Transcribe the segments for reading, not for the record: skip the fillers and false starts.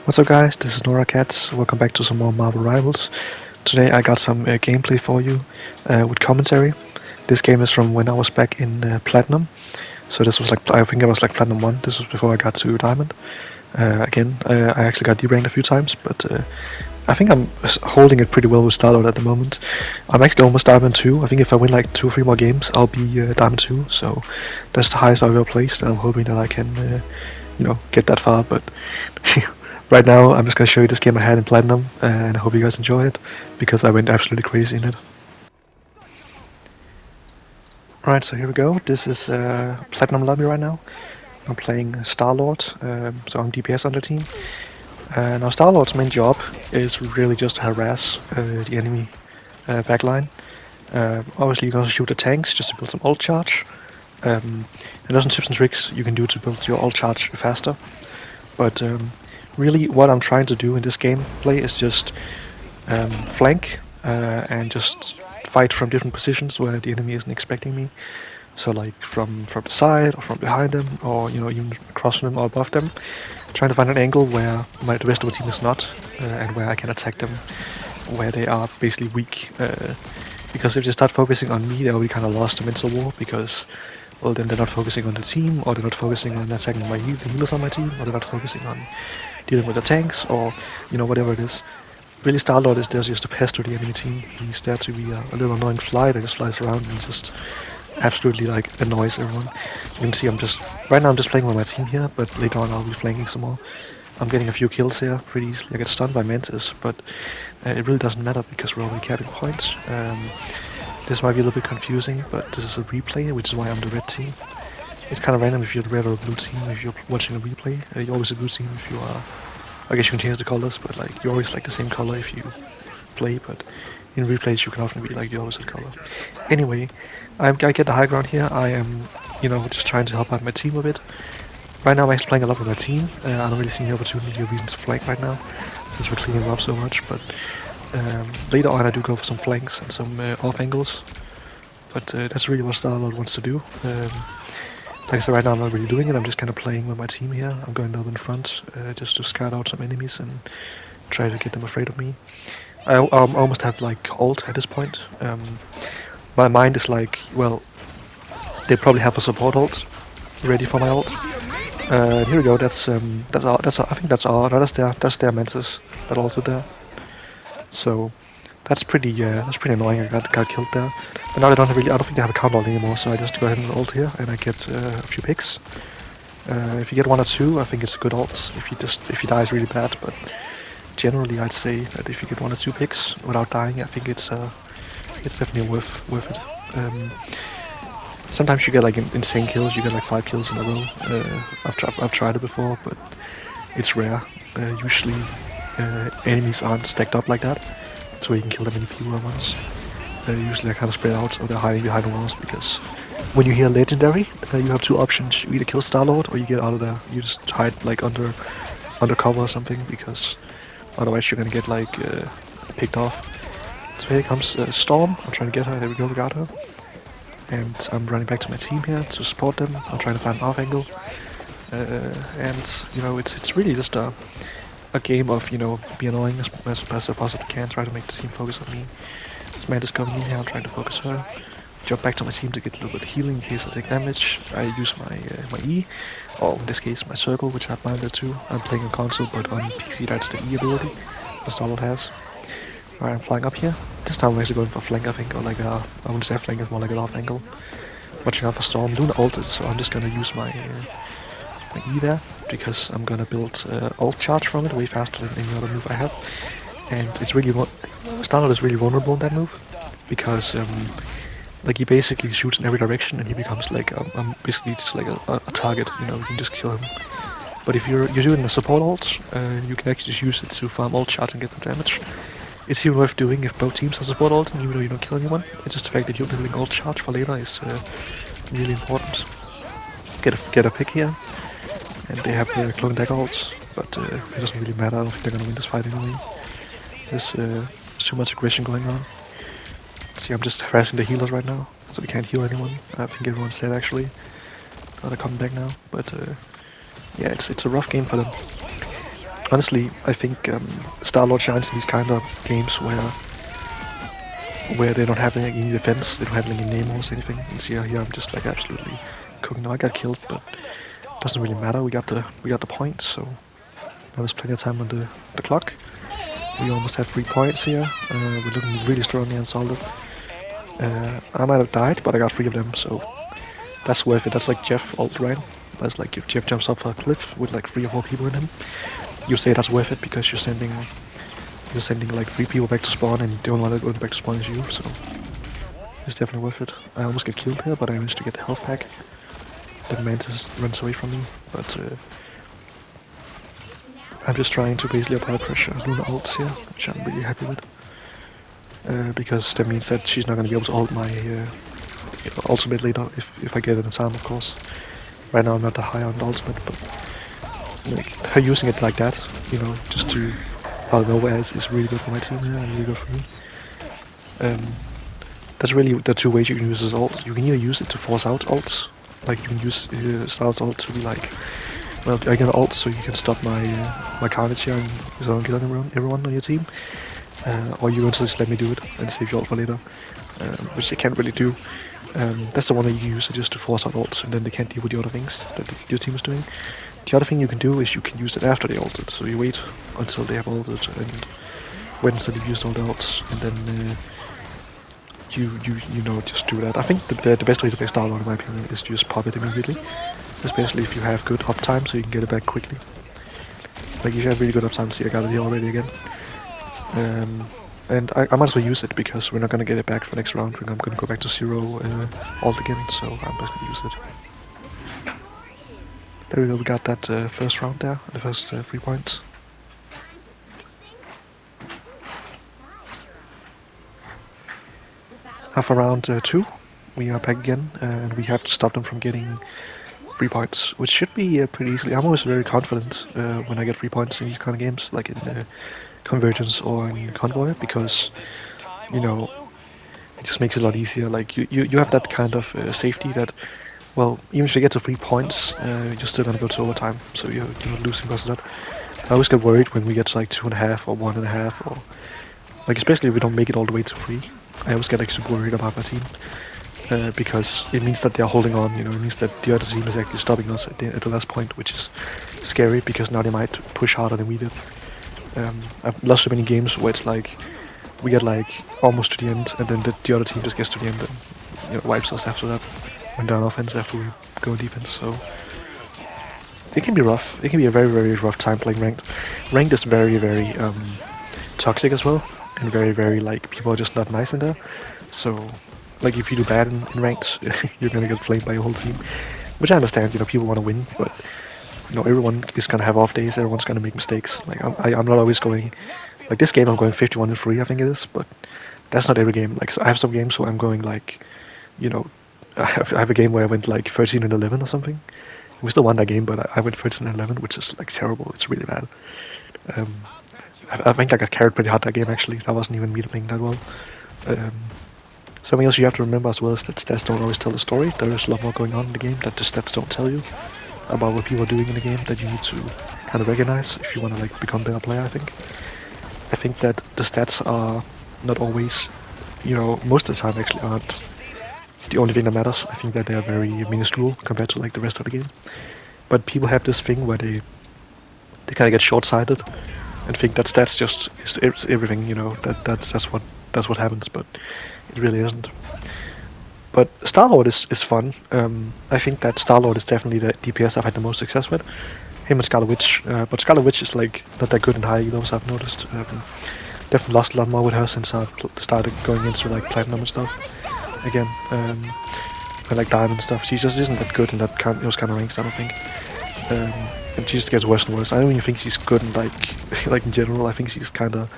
What's up guys, this is NoraCats, welcome back to some more Marvel Rivals. Today I got some gameplay for you with commentary. This game is from when I was back in Platinum, so this was like, I think it was like Platinum 1, this was before I got to Diamond. I actually got deranked a few times, but I think I'm holding it pretty well with Starlord at the moment. I'm actually almost Diamond 2, I think if I win like 2 or 3 more games I'll be Diamond 2, so that's the highest I've ever placed, and I'm hoping that I can get that far, but right now, I'm just gonna show you this game I had in Platinum, and I hope you guys enjoy it, because I went absolutely crazy in it. Right, so here we go. This is Platinum lobby right now. I'm playing Star-Lord, so I'm DPS on the team. Now Star-Lord's main job is really just to harass the enemy backline. Obviously you can also shoot the tanks just to build some ult charge. And there's some tips and tricks you can do to build your ult charge faster. But really what I'm trying to do in this gameplay is just flank and just fight from different positions where the enemy isn't expecting me. So like from the side or from behind them, or even across from them or above them, trying to find an angle where the rest of the team is not, and where I can attack them where they are basically weak. Because if they start focusing on me, they'll be kind of lost in Mental War, because well then they're not focusing on the team, or they're not focusing on attacking the healers on my team, or they're not focusing on dealing with the tanks, or whatever it is. Really, Star-Lord is there just to pester the enemy team. He's there to be a little annoying fly that just flies around and just absolutely like annoys everyone. You can see I'm just playing with my team here, but later on I'll be flanking some more. I'm getting a few kills here pretty easily. I get stunned by Mantis, but it really doesn't matter because we're already capping points. This might be a little bit confusing, but this is a replay, which is why I'm the red team. It's kind of random if you're the red or blue team. If you're watching a replay, you're always a blue team. If you are, I guess you can change the colors, but like you're always like the same color if you play. But in replays, you can often be like the opposite color. Anyway, I get the high ground here. I am, just trying to help out my team a bit. Right now, I'm actually playing a lot with my team. I don't really see any opportunity or reason to flank right now, since we're cleaning up so much. But later on, I do go for some flanks and some off angles. But that's really what Star-Lord wants to do. Like I said, right now I'm not really doing it, I'm just kind of playing with my team here. I'm going up in front, just to scout out some enemies and try to get them afraid of me. I almost have like ult at this point. My mind is like, well, they probably have a support ult ready for my ult. Here we go. That's I think that's their Mantis that ulted there. So that's pretty annoying. I got killed there. But now I don't think they have a counter ult anymore, so I just go ahead and ult here, and I get a few picks. If you get 1 or 2, I think it's a good ult. If you die, it's really bad. But generally, I'd say that if you get 1 or 2 picks without dying, I think it's definitely worth it. Sometimes you get like insane kills. You get like 5 kills in a row. I've tried it before, but it's rare. Usually, enemies aren't stacked up like that, so you can kill that many people at once. Usually they're kind of spread out, or they're hiding behind the walls, because when you hear legendary, you have 2 options. You either kill Star-Lord, or you get out of there. You just hide like under cover or something, because otherwise you're gonna get like picked off. So here comes Storm. I'm trying to get her. There we go, we got her. And I'm running back to my team here to support them. I'm trying to find an off angle. And it's really just a game of be annoying as best I possibly can. Try to make the team focus on me. This Mantis coming in here. I'm trying to focus her. Jump back to my team to get a little bit of healing in case I take damage. I use my E, or in this case my circle, which I've minded too. I'm playing on console, but on PC that's the E ability that Star-Lord has. Alright, I'm flying up here. This time I'm actually going for flank, I think, or like I wouldn't say flank, it's more like an off angle. Watching out for Storm. I'm doing ulted, so I'm just gonna use my E there, because I'm gonna build ult charge from it way faster than any other move I have. And it's really Star-Lord is really vulnerable in that move, because like he basically shoots in every direction and he becomes like basically just like a target. You can just kill him. But if you're doing a support ult, you can actually just use it to farm ult charge and get some damage. It's even worth doing if both teams have support ult, and even though you don't kill anyone. It's just the fact that you're building ult charge for later is really important. Get a pick here, and they have clone dagger ults, but it doesn't really matter. I don't think they're gonna win this fight anyway. There's too much aggression going on. See, I'm just harassing the healers right now, so we can't heal anyone. I think everyone's dead actually. They're coming back now, but yeah, it's a rough game for them. Honestly, I think Star-Lord shines in these kind of games where they don't have any defense, they don't have any Namors, anything. And see here I'm just like absolutely cooking. Now I got killed, but it doesn't really matter. We got the point, so now there's plenty of time on the clock. We almost have 3 points here. We're looking really strong and solid. I might have died, but I got 3 of them, so that's worth it. That's like Jeff ult, right? That's like if Jeff jumps off a cliff with like 3 or 4 people in him, you say that's worth it because you're sending like 3 people back to spawn, and the only one that goes back to spawn is you. So it's definitely worth it. I almost get killed here, but I managed to get the health pack. The Mantis runs away from me, but I'm just trying to basically apply pressure on Luna ults here, which I'm really happy with. Because that means that she's not going to be able to ult my ultimate later if I get it in time, of course. Right now I'm not that high on the ultimate, but like, her using it like that, just to out of nowhere is really good for my team here and really good for me. That's really the 2 ways you can use this ult. You can either use it to force out ults, like you can use Star's ult to be like, well, I get an ult so you can stop my carnage here and so I don't kill everyone on your team. Or you can just let me do it and save your ult for later, which they can't really do. That's the one that you use just to force out ults, and then they can't deal with the other things that your team is doing. The other thing you can do is you can use it after they ulted, so you wait until they have ulted and wait until they've used all the ults, and then you just do that. I think the best way to play Star-Lord, in my opinion, is to just pop it immediately, especially if you have good uptime, so you can get it back quickly. Like if you have really good uptime, see I got it here already again. And I might as well use it because we're not gonna get it back for next round. I'm gonna go back to 0 ult again, so I'm just gonna use it. There we go, we got that first round there, the first 3 points. After round 2, we are back again, and we have to stop them from getting 3 points, which should be pretty easily. I'm always very confident when I get 3 points in these kind of games, like in Convergence or in Convoy, because, it just makes it a lot easier. Like, you have that kind of safety that, well, even if you get to 3 points, you're still gonna go to overtime, so you're not losing because of that. I always get worried when we get to like 2.5 or 1.5, or like especially if we don't make it all the way to 3. I always get like super worried about my team because it means that they're holding on. It means that the other team is actually stopping us at the last point, which is scary because now they might push harder than we did. I've lost so many games where it's like we get like almost to the end, and then the other team just gets to the end and wipes us after that. When they're on offense after we go on defense, so it can be rough. It can be a very, very rough time playing ranked. Ranked is very, very toxic as well, and very, very like people are just not nice in there. So, like if you do bad in ranked, you're gonna get flamed by your whole team, which I understand. People want to win, but everyone is gonna have off days. Everyone's gonna make mistakes. Like I'm not always going. Like this game, I'm going 51-3, I think it is, but that's not every game. Like so I have some games where I'm going like, I have a game where I went like 13-11 or something. We still won that game, but I went 13-11, which is like terrible. It's really bad. I think I got carried pretty hard that game actually. That wasn't even me playing that well. Something else you have to remember as well is that stats don't always tell the story. There is a lot more going on in the game that the stats don't tell you about what people are doing in the game that you need to kind of recognize if you want to like become a better player. I think that the stats are not always, most of the time actually aren't the only thing that matters. I think that they are very minuscule compared to like the rest of the game. But people have this thing where they kind of get short-sighted and think that stats just is everything. That's what happens, but it really isn't. But Star-Lord is fun. I think that Star-Lord is definitely the DPS I've had the most success with. Him and Scarlet Witch, but Scarlet Witch is like not that good in high elos, I've noticed. Definitely lost a lot more with her since I've started going into like platinum and stuff again. And like diamond stuff. She just isn't that good in those kind of ranks, I don't think. And she just gets worse and worse. I don't even think she's good in like in general. I think she's kind of,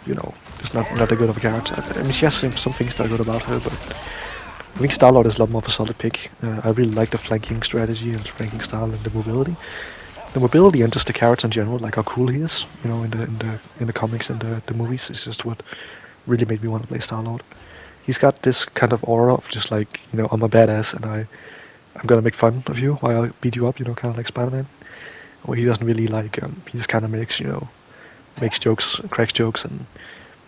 just not that good of a character. I mean, she has some things that are good about her, but I think Star-Lord is a lot more of a solid pick. I really like the flanking strategy and flanking style and the mobility. The mobility and just the character in general, like how cool he is, in the comics and the movies, is just what really made me want to play Star-Lord. He's got this kind of aura of just like, I'm a badass and I'm gonna make fun of you while I beat you up, kind of like Spider-Man. where he doesn't really like. He just kind of makes jokes, cracks jokes, and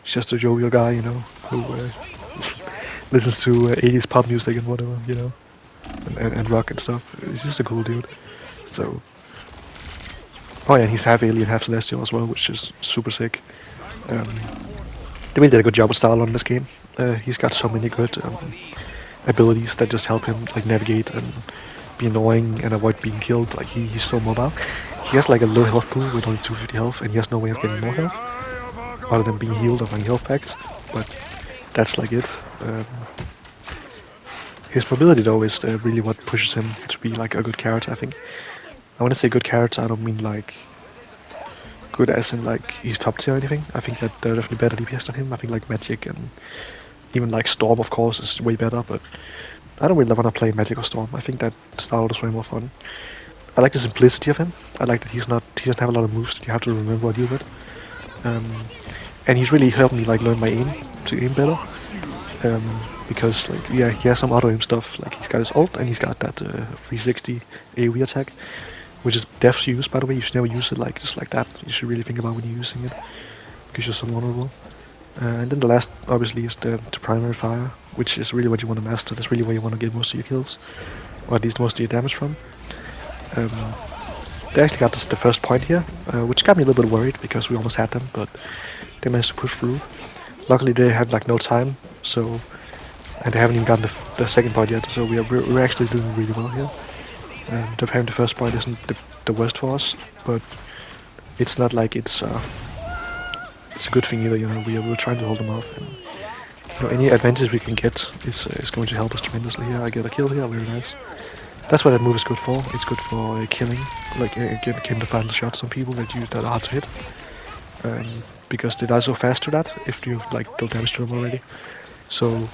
he's just a jovial guy, who listens to 80s pop music and whatever, and rock and stuff. He's just a cool dude. So, oh yeah, he's half alien, half celestial as well, which is super sick. They really did a good job with Starlord in this game. He's got so many good abilities that just help him like navigate and be annoying and avoid being killed. Like he's so mobile. He has like a low health pool with only 250 health, and he has no way of getting more health other than being healed or buying health packs. But that's like it. His mobility though is really what pushes him to be like a good character. I think. I want to say good character. I don't mean like good as in like he's top tier or anything. I think that there are definitely better DPS than him. I think like Magic and even like Storm of course is way better, but I don't really want to play Magic or Storm. I think that Starlord is way more fun. I like the simplicity of him. I like that he doesn't have a lot of moves that you have to remember or deal with. And he's really helped me like learn my aim to aim better. Because like yeah, he has some auto aim stuff. Like he's got his ult and he's got that 360 AoE attack, which is Death's use, by the way. You should never use it like just like that. You should really think about when you're using it, because you're so vulnerable. And then the last, obviously, is the primary fire, which is really what you want to master. That's really where you want to get most of your kills, or at least most of your damage from. They actually got the first point here, which got me a little bit worried because we almost had them, but they managed to push through. Luckily, they had like no time, so and they haven't even gotten the second point yet, so we're actually doing really well here. Having the first point isn't the worst for us, but it's not like it's a good thing either. We're trying to hold them off, and any advantage we can get is going to help us tremendously here. I get a kill here, very nice. That's what that move is good for. It's good for killing, like getting the final shots on people that are hard to hit, because they die so fast to that if you like deal damage to them already. So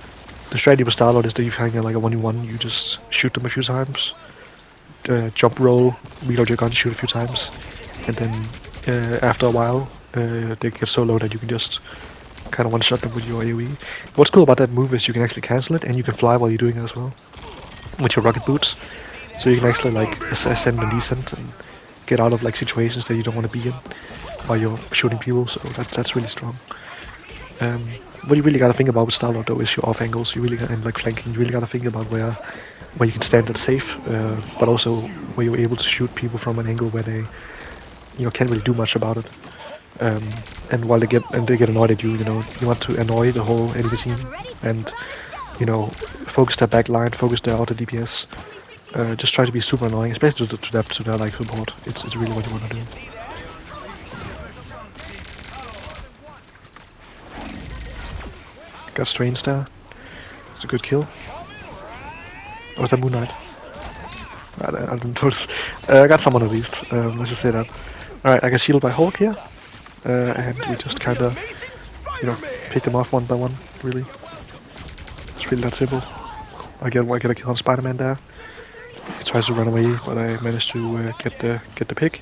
the strategy with Starlord is that you hang like a 1v1, you just shoot them a few times. Jump roll, reload your gun, shoot a few times, and then after a while they get so low that you can just kind of one-shot them with your AoE. What's cool about that move is you can actually cancel it and you can fly while you're doing it as well with your rocket boots, so you can actually like ascend and descend and get out of like situations that you don't want to be in while you're shooting people. So that's really strong. What you really gotta think about with Starlord though is your off angles. You really and like flanking. You really gotta think about where you can stand that's safe, but also where you're able to shoot people from an angle where they, can't really do much about it. And while they get annoyed at you, you want to annoy the whole enemy team and, focus their back line, focus their auto DPS. Just try to be super annoying, especially to their like support. It's really what you want to do. Got Strange there. It's a good kill. Oh, is that Moon Knight? I didn't notice. I got someone at least. Let's just say that. Alright, I get shielded by Hulk here. And we just kinda, pick them off one by one, really. It's really that simple. I get a kill on Spider-Man there. He tries to run away, but I managed to get the pick.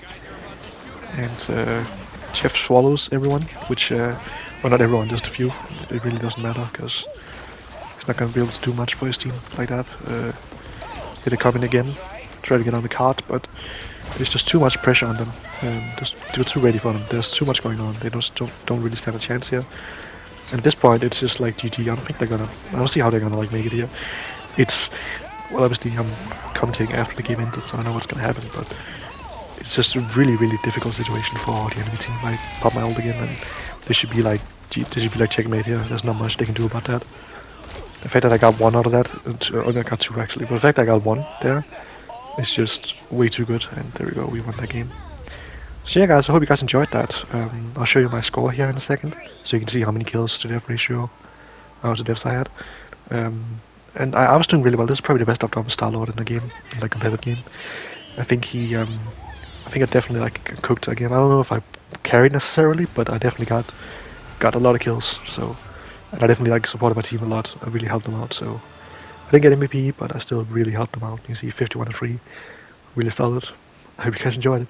And Jeff swallows everyone, which, well, not everyone, just a few. It really doesn't matter, because he's not gonna be able to do much for his team like that. Hit a comment again, try to get on the card, but there's just too much pressure on them. They're too ready for them. There's too much going on. They don't really stand a chance here. And at this point, it's just like GG. I don't see how they're gonna like make it here. Well, obviously I'm commenting after the game ended, so I know what's gonna happen. But it's just a really, really difficult situation for the enemy team. I pop my ult again, and they should be like checkmate here. There's not much they can do about that. The fact that I got one out of that, I got two actually, but the fact that I got one there is just way too good. And there we go, we won that game. So yeah, guys, I hope you guys enjoyed that. I'll show you my score here in a second, so you can see how many kills to death ratio to deaths I had. And I was doing really well. This is probably the best I've done with Starlord in the game, in the competitive game. I think I definitely like cooked again. I don't know if I carried necessarily, but I definitely got a lot of kills. So, and I definitely like supported my team a lot. I really helped them out. So I didn't get MVP, but I still really helped them out. You see, 51-3, really solid. I hope you guys enjoyed it.